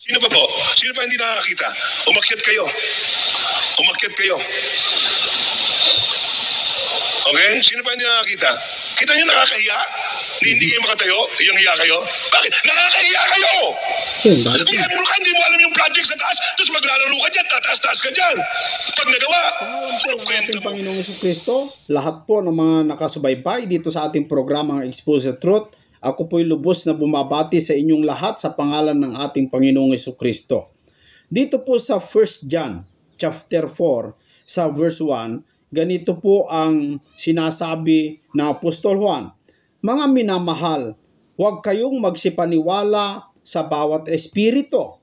Sino pa po? Sino pa hindi nakakita? Umakyat kayo. Umakyat kayo. Okay? Sino pa hindi nakakita? Kita nyo nakakahiya? Hindi kayo makatayo? Iyang-hiya kayo? Bakit? Nakakahiya kayo! Kaya mo ka, hindi mo alam yung project sa taas, tapos maglalaro ka dyan, tataas-taas ka dyan. Pag nagawa, Sa ngalan po ng ating Panginoong Jesucristo, lahat po ng mga nakasubaybay dito sa ating programang Expose the Truth, ako po'y lubos na bumabati sa inyong lahat sa pangalan ng ating Panginoong Jesucristo. Dito po sa 1 John chapter 4 sa verse 1, ganito po ang sinasabi ng Apostol Juan. Mga minamahal, huwag kayong magsipaniwala sa bawat espiritu,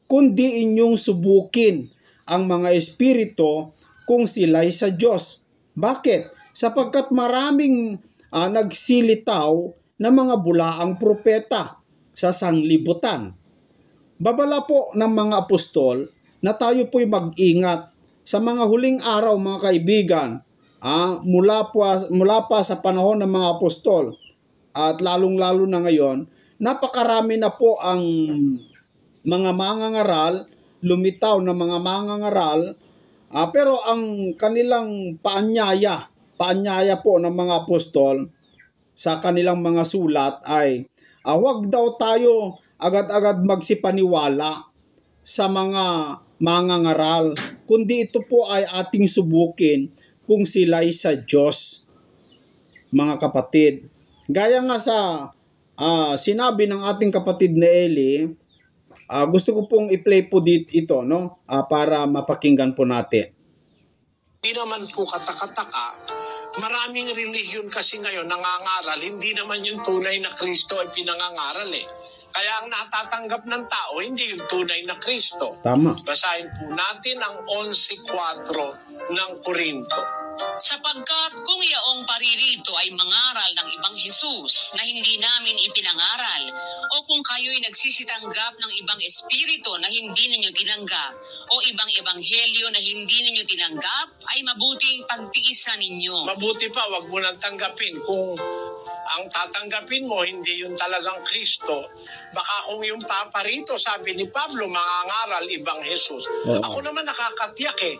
kundi inyong subukin ang mga espiritu kung sila'y sa Diyos. Bakit? Sapagkat maraming nagsilitaw na mga bulaang propeta sa sanglibutan. Babala po ng mga apostol na tayo po'y mag-ingat sa mga huling araw, mga kaibigan, mula pa sa panahon ng mga apostol at lalong-lalo na ngayon, napakarami na po ang mga mangangaral, lumitaw na mga mangangaral, pero ang kanilang paanyaya po ng mga apostol sa kanilang mga sulat ay huwag daw tayo agad-agad magsipaniwala sa mga mangangaral, kundi ito po ay ating subukin kung sila'y sa Diyos, mga kapatid. Gaya nga sa sinabi ng ating kapatid na Eli, gusto ko pong i-play po ito, no? Para mapakinggan po natin. Hindi naman po katakataka, maraming relihiyon kasi ngayon nangangaral, hindi naman yung tunay na Kristo ay pinangangaral eh. Kaya ang natatanggap ng tao, hindi yung tunay na Kristo. Tama. Basahin po natin ang 11:4 ng Korinto. Sapagkat kung yaong paririto ay mangaral ng ibang Jesus na hindi namin ipinangaral, o kung kayo'y nagsisitanggap ng ibang espiritu na hindi ninyo tinanggap, o ibang ebanghelyo na hindi ninyo tinanggap, ay mabuting pagtiisan ninyo. Mabuti pa, wag mo nang tanggapin. Kung ang tatanggapin mo, hindi yun talagang Kristo. Baka kung yung paparito, sabi ni Pablo, mangangaral ibang Jesus. Ako naman nakakatiyak eh.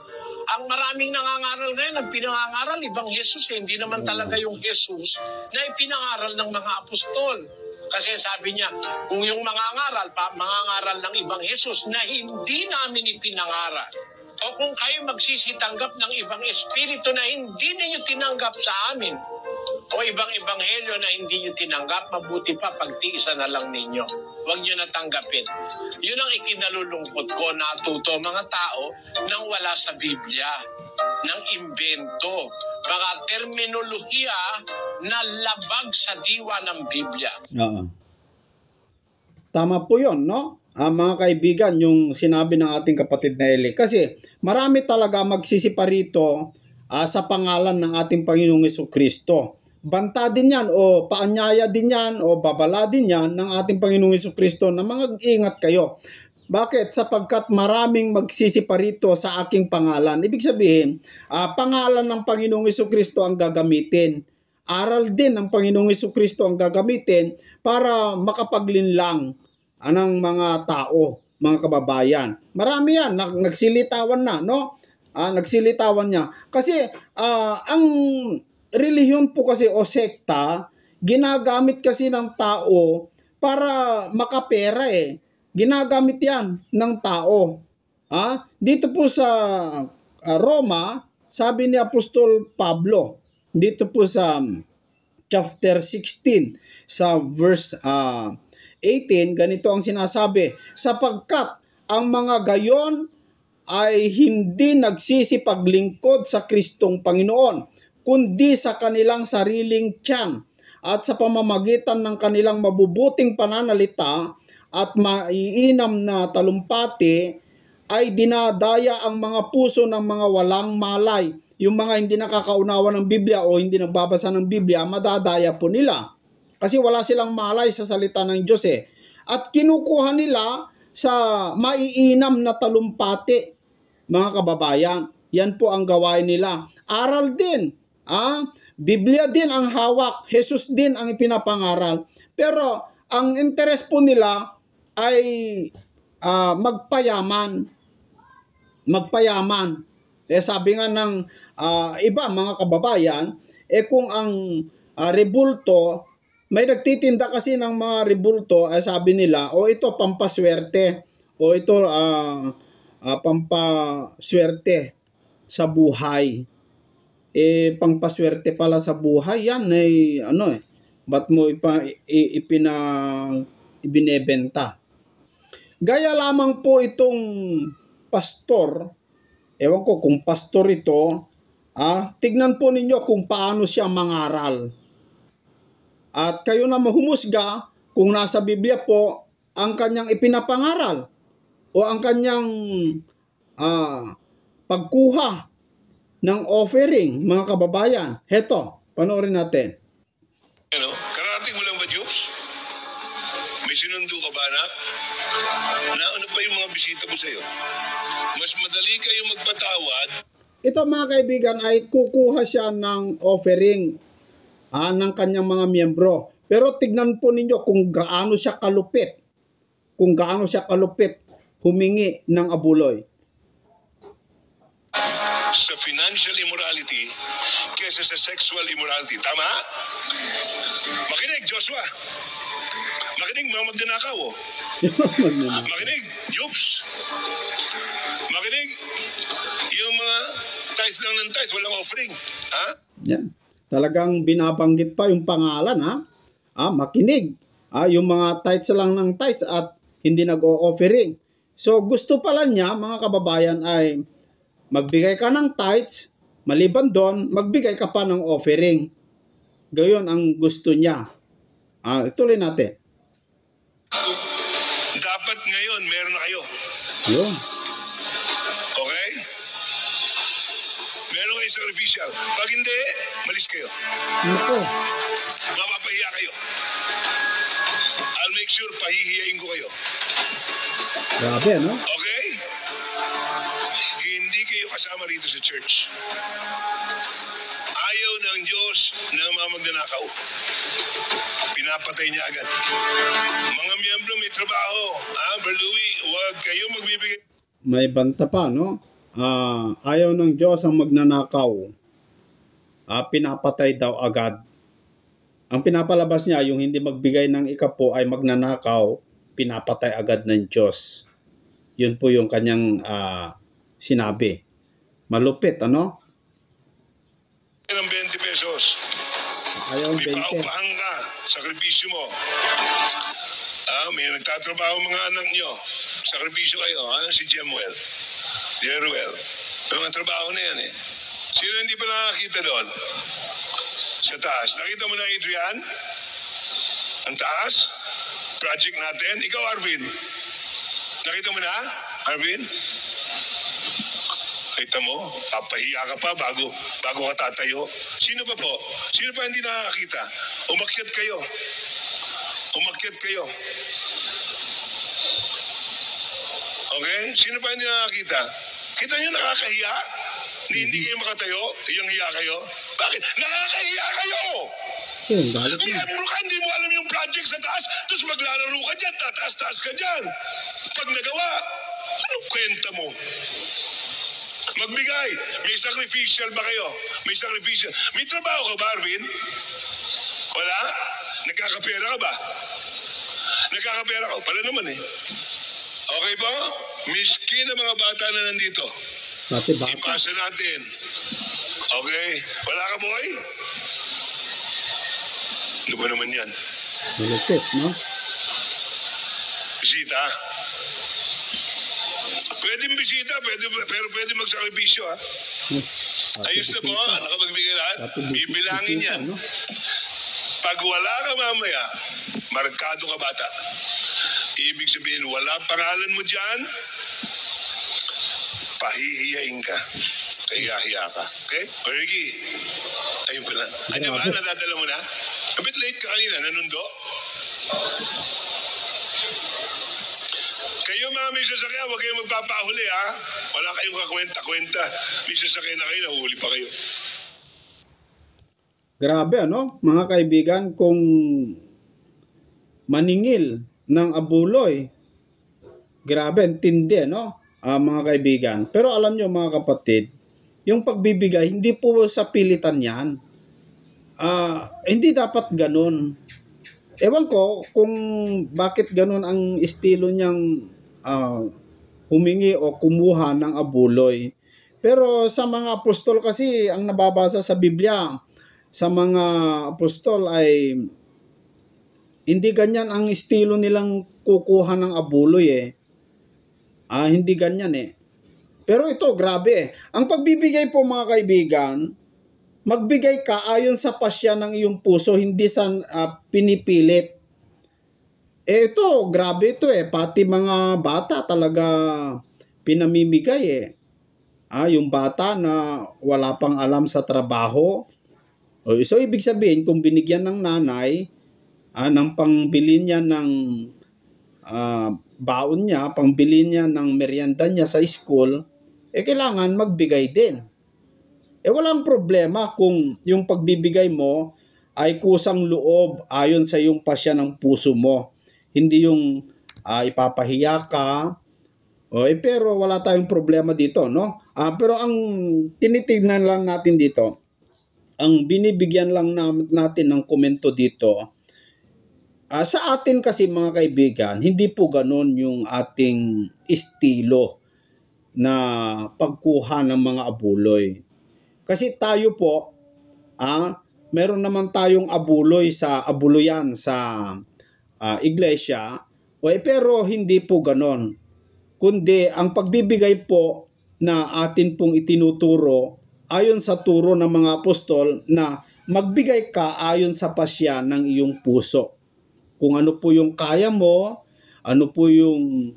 Ang maraming nangangaral ngayon, ang pinangangaral ibang Jesus eh. Hindi naman talaga yung Jesus na ipinangaral ng mga apostol. Kasi sabi niya, kung yung mangangaral ng ibang Jesus na hindi namin ipinangaral, o kung kayo magsisitanggap ng ibang espiritu na hindi ninyo tinanggap sa amin, o ibang ebanghelyo na hindi nyo tinanggap, mabuti pa pagtiisan na lang ninyo. Huwag nyo natanggapin. Yun ang ikinalulungkot ko, natuto mga tao nang wala sa Biblia, ng imbento, mga terminolohiya na labag sa diwa ng Biblia. Tama po yun, no? Mga kaibigan, yung sinabi ng ating kapatid na Eli. Kasi marami talaga magsisipa rito sa pangalan ng ating Panginoong Jesucristo. Banta din yan o paanyaya din yan o babala din yan ng ating Panginoong Jesucristo na mga ingat kayo. Bakit? Sapagkat maraming magsisipa rito sa aking pangalan. Ibig sabihin, pangalan ng Panginoong Jesucristo ang gagamitin. Aral din ng Panginoong Jesucristo ang gagamitin para makapaglinlang ng mga tao, mga kababayan. Marami yan, nagsilitawan na, no? Nagsilitawan niya. Kasi ang relihiyon po kasi o sekta, ginagamit kasi ng tao para makapera eh. Ginagamit yan ng tao. Dito po sa Roma, sabi ni Apostol Pablo, dito po sa chapter 16, sa verse 18, ganito ang sinasabi, sapagkat ang mga gayon ay hindi nagsisipaglingkod sa Kristong Panginoon, kundi sa kanilang sariling tiyan at sa pamamagitan ng kanilang mabubuting pananalita at maiinam na talumpati ay dinadaya ang mga puso ng mga walang malay. Yung mga hindi nakakaunawa ng Biblia o hindi nagbabasa ng Biblia, madadaya po nila. Kasi wala silang malay sa salita ng Diyos eh. At kinukuha nila sa maiinam na talumpati, mga kababayan. Yan po ang gawain nila. Aral din. Biblia din ang hawak. Jesus din ang ipinapangaral. Pero ang interest po nila ay magpayaman. Sabi nga ng iba mga kababayan, kung ang rebulto, may nagtitinda kasi ng mga rebulto, sabi nila, ito pampaswerte, ito pampaswerte sa buhay. Pampaswerte pala sa buhay, yan ba't mo ibinebenta? Gaya lamang po itong pastor, ewan ko kung pastor ito, tignan po ninyo kung paano siya mangaral. At kayo na mahumusga kung nasa Biblia po ang kanyang ipinapangaral o ang kanyang pagkuha ng offering, mga kababayan. Heto, panoorin natin. Karating mo lang ba, Jobs? May sinundo ka ba, anak? Nauna pa yung mga bisita mo sa'yo. Mas madali kayo magpatawad. Ito mga kaibigan ay kukuha siya ng offering ng kanyang mga miyembro. Pero tignan po ninyo kung gaano siya kalupit. Humingi ng abuloy. Sa financial immorality kesa sa sexual immorality. Tama? Makinig, Joshua. Makinig, mga magnanakaw. Makinig, Jobs. Makinig, yung mga tithes lang ng tithes, walang offering. Ha? Yan. Talagang binabanggit pa yung pangalan, makinig. Yung mga tithes lang ng tithes at hindi nag-o-offering. So gusto pala niya, mga kababayan, ay magbigay ka ng tithes, maliban doon, magbigay ka pa ng offering. Gayon ang gusto niya. Ituloy natin. Dapat ngayon, meron na kayo. Yun. Okay? Meron kayo sacrificial. Pag hindi, malis kayo. Nako. Mapapahiya kayo. I'll make sure pahihiyain ko kayo. Grabe, no? Okay? Hindi kayo kasama rito sa church. Ayaw ng Diyos na mga magnanakaw. Pinapatay niya agad. Mga miyembro may trabaho. Brother Louie, huwag kayo magbibigay. May banta pa, no? Ayaw ng Diyos ang magnanakaw. Pinapatay daw agad. Ang pinapalabas niya, yung hindi magbigay ng ikapo ay magnanakaw, pinapatay agad ng Diyos. Yun po yung kanyang sinabi. Malupit, ano? Ng 20 pesos. Ayaw May 20. paupahan ka. Sakripisyo mo. May nagtatrabaho mga anak nyo. Sakripisyo kayo. Si Jemuel. Jeruel. May mga trabaho na yan eh. Sino hindi pa nakakita doon? Sa taas. Nakita mo na, Adrian? Ang taas? Project natin. Ikaw, Arvin. Nakita mo na, Arvin? Kita mo, papahiya ka pa bago ka tatayo. Sino pa po? Sino pa hindi nakakita? Umakyat kayo. Okay? Sino pa hindi nakakita? Kita nyo nakakahiya? Hindi kayo makatayo? Iyang hiya kayo? Bakit? Nakakahiya kayo! Miyembro ka, hindi mo alam yung project sa taas, tapos maglalaro ka dyan, tataas-taas ka dyan. Pag nagawa, anong kwenta mo? Magbigay. May sacrificial ba kayo? May sacrificial. May trabaho ka ba, Arvin? Wala? Nagkakapera ka ba? Nagkakapera ka? Pala naman eh. Okay ba? Miskin na mga bata na nandito. Ipasa natin. Okay? Wala ka, boy? Ano ba naman yan? Malupit, no? Bisita. Pwedeng bisita, pero pwede magsakripisyo, ha? Ayos na po, nakapagbigay lahat. Bibilangin yan. Pag wala ka mamaya, markado ka bata. Ibig sabihin, wala pangalan mo dyan, pahihiyain ka. Kahiya ka. Okay? O Ricky, ayun pala. Ano ba? Nadadala mo na? A bit late ka kanina, nanundo? Kayo mga may sasakyan, huwag kayong magpapahuli, ha? Wala kayong kakwenta-kwenta. May sasakyan na kayo, nahuli pa kayo. Grabe, ano? Mga kaibigan, kung maningil ng abuloy, Grabe, intindi, no? Mga kaibigan. Pero alam nyo mga kapatid, yung pagbibigay, hindi po sa pilitan yan. Hindi dapat ganun. Ewan ko kung bakit ganun ang estilo niyang humingi o kumuha ng abuloy. Pero sa mga apostol kasi, ang nababasa sa Biblia, sa mga apostol ay hindi ganyan ang estilo nilang kukuha ng abuloy eh. Hindi ganyan eh. Pero ito, grabe eh. Ang pagbibigay po mga kaibigan, magbigay ka ayon sa pasya ng iyong puso, hindi sa pinipilit. Ito, grabe ito eh. Pati mga bata talaga pinamimigay eh. Yung bata na wala pang alam sa trabaho. So, ibig sabihin, kung binigyan ng nanay, ng pangbili niya ng baon niya, pangbili niya ng merienda niya sa school, kailangan magbigay din. Walang problema kung yung pagbibigay mo ay kusang loob ayon sa yung pasya ng puso mo. Hindi yung ipapahiya ka. Pero wala tayong problema dito, no? Pero ang tinitignan lang natin dito, ang binibigyan lang natin ng komento dito, sa atin kasi mga kaibigan, hindi po ganon yung ating estilo na pagkuha ng mga abuloy. Kasi tayo po, meron naman tayong abuloyan sa iglesia, pero hindi po ganon. Kundi ang pagbibigay po na atin pong itinuturo ayon sa turo ng mga apostol na magbigay ka ayon sa pasya ng iyong puso. Kung ano po yung kaya mo, ano po yung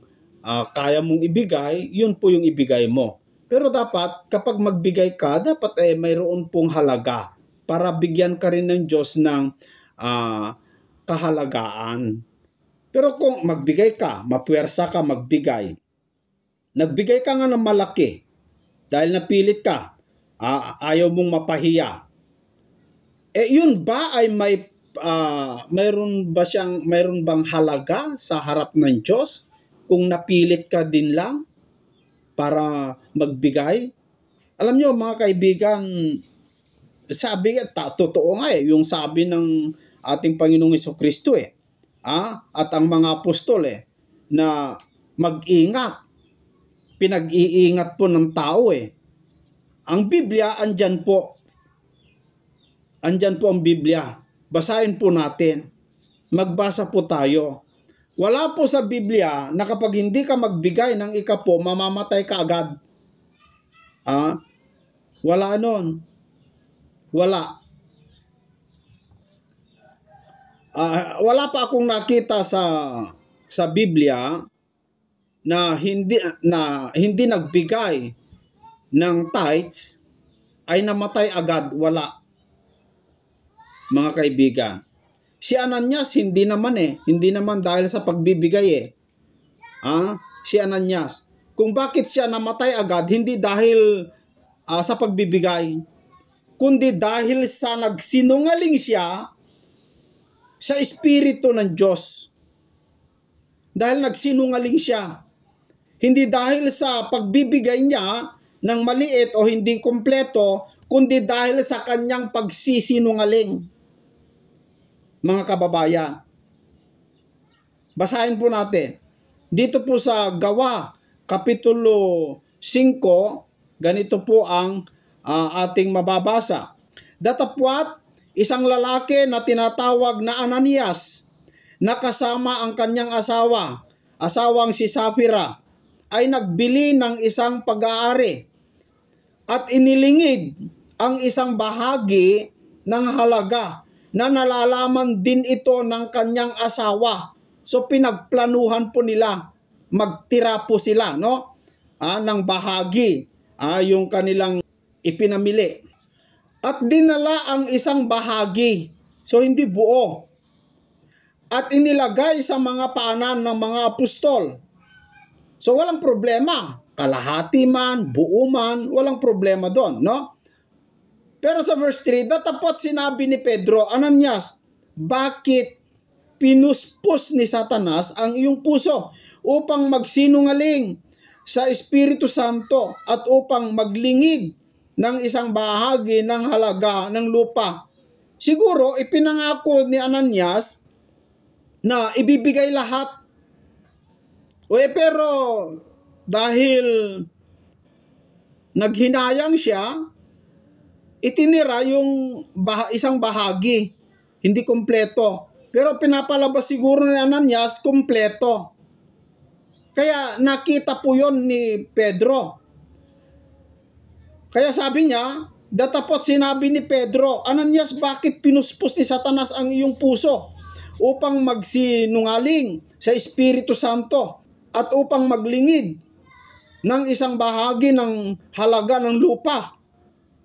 kaya mong ibigay, yun po yung ibigay mo. Pero dapat kapag magbigay ka, dapat mayroon pong halaga para bigyan ka rin ng Diyos ng kahalagaan. Pero kung magbigay ka, mapuwersa ka magbigay, nagbigay ka nga ng malaki dahil napilit ka, ayaw mong mapahiya, yun ba ay mayroon bang halaga sa harap ng Diyos kung napilit ka din lang para magbigay? Alam nyo mga kaibigan, totoo nga yung sabi ng ating Panginoong Jesucristo at ang mga apostol na mag-ingat, pinag-iingat po ng tao Ang Biblia andyan po ang Biblia. Basahin po natin. Magbasa po tayo. Wala po sa Biblia na kapag hindi ka magbigay ng ikapo, mamamatay ka agad. Wala nun. Wala. Wala pa akong nakita sa Biblia na hindi nagbigay ng tithes ay namatay agad. Wala. Mga kaibigan. Si Ananias, hindi naman dahil sa pagbibigay Si Ananias. Kung bakit siya namatay agad, hindi dahil sa pagbibigay, kundi dahil sa nagsinungaling siya sa Espiritu ng Diyos. Dahil nagsinungaling siya. Hindi dahil sa pagbibigay niya ng maliit o hindi kompleto, kundi dahil sa kanyang pagsisinungaling. Mga kababayan, basahin po natin. Dito po sa Gawa, Kapitulo 5, ganito po ang ating mababasa. Datapwat, isang lalaki na tinatawag na Ananias, na kasama ang kanyang asawang si Sapphira, ay nagbili ng isang pag-aari at inilingid ang isang bahagi ng halaga na nalalaman din ito ng kanyang asawa. So pinagplanuhan po nila, magtira po sila ng bahagi, yung kanilang ipinamili. At dinala ang isang bahagi, so hindi buo, at inilagay sa mga paanan ng mga apostol. So walang problema, kalahati man, buo man, walang problema doon, Pero sa verse 3, datapot sinabi ni Pedro, Ananias, bakit pinuspos ni Satanas ang iyong puso upang magsinungaling sa Espiritu Santo at upang maglingid ng isang bahagi ng halaga ng lupa. Siguro ipinangako ni Ananias na ibibigay lahat. Pero dahil naghinayang siya, itinira yung isang bahagi, hindi kompleto. Pero pinapalabas siguro ni Ananias kompleto. Kaya nakita po yon ni Pedro. Kaya sabi niya, datapot sinabi ni Pedro, Ananias, bakit pinuspos ni Satanas ang iyong puso upang magsinungaling sa Espiritu Santo at upang maglingid ng isang bahagi ng halaga ng lupa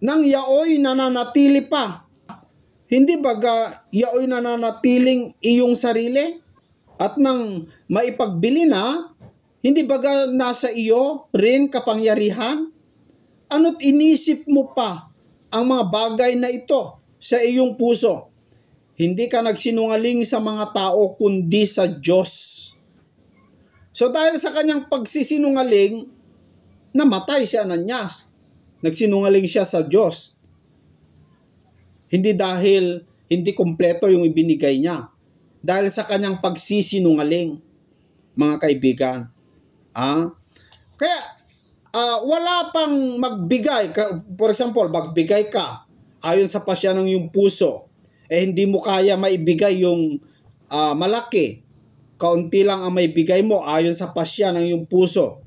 nang yaoy nananatili pa? Hindi baga yaoy nananatiling iyong sarili? At nang maipagbili na, hindi baga nasa iyo rin kapangyarihan? Ano't inisip mo pa ang mga bagay na ito sa iyong puso? Hindi ka nagsinungaling sa mga tao kundi sa Diyos. So dahil sa kanyang pagsisinungaling, namatay si Ananias. Nagsinungaling siya sa Diyos. Hindi dahil hindi kompleto yung ibinigay niya. Dahil sa kanyang pagsisinungaling, mga kaibigan. Kaya wala pang magbigay. For example, magbigay ka ayon sa pasya ng iyong puso. Hindi mo kaya maibigay yung malaki. Kaunti lang ang maibigay mo ayon sa pasya ng iyong puso.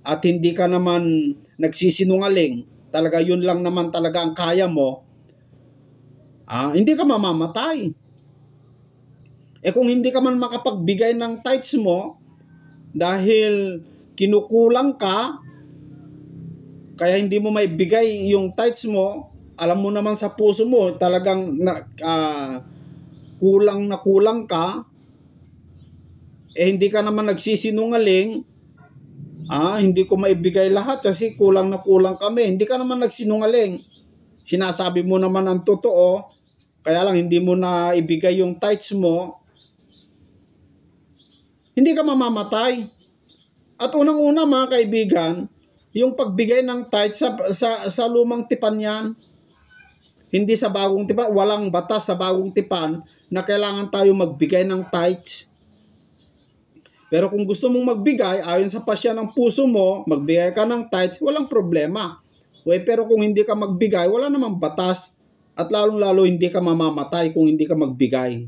At hindi ka naman nagsisinungaling. Talaga yun lang naman talaga ang kaya mo. Hindi ka mamamatay. Kung hindi ka man makapagbigay ng tithes mo dahil kinukulang ka, kaya hindi mo maibigay yung tithes mo, alam mo naman sa puso mo talagang kulang ka, hindi ka naman nagsisinungaling, hindi ko maibigay lahat kasi kulang kami. Hindi ka naman nagsinungaling. Sinasabi mo naman ang totoo, kaya lang hindi mo na ibigay yung tithes mo, hindi ka mamamatay. At unang-una mga kaibigan, yung pagbigay ng tithes sa lumang tipan yan, hindi sa bagong tipan, walang batas sa bagong tipan na kailangan tayo magbigay ng tithes. Pero kung gusto mong magbigay, ayon sa pasya ng puso mo, magbigay ka ng tithes, walang problema. Pero kung hindi ka magbigay, wala namang batas. At lalong-lalo hindi ka mamamatay kung hindi ka magbigay.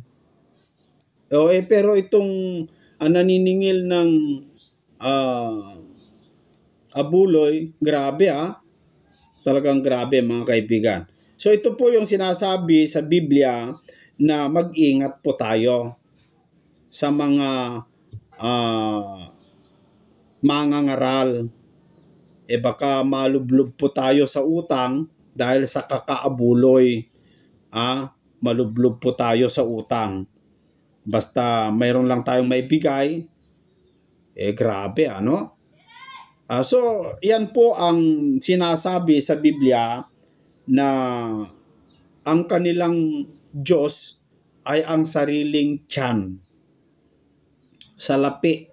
Pero itong naniningil ng abuloy, grabe Talagang grabe mga kaibigan. So ito po yung sinasabi sa Biblia na mag-ingat po tayo sa mga mangangaral. Baka malublob po tayo sa utang dahil sa kakaabuloy. Malublob po tayo sa utang. Basta mayroon lang tayong maibigay, grabe so yan po ang sinasabi sa Biblia na ang kanilang Diyos ay ang sariling tiyan. Salapi.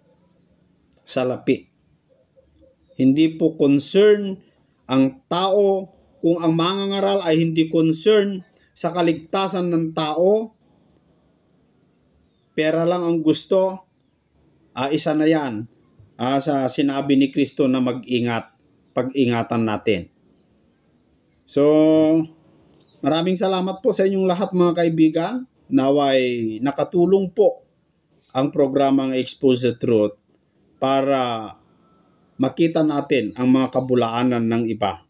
Hindi po concern ang tao. Kung ang mangangaral ay hindi concern sa kaligtasan ng tao, pera lang ang gusto, isa na yan sa sinabi ni Kristo na mag-ingat, pag-ingatan natin. So, maraming salamat po sa inyong lahat mga kaibigan. Naway nakatulong po ang programang Expose the Truth para makita natin ang mga kabulaanan ng iba.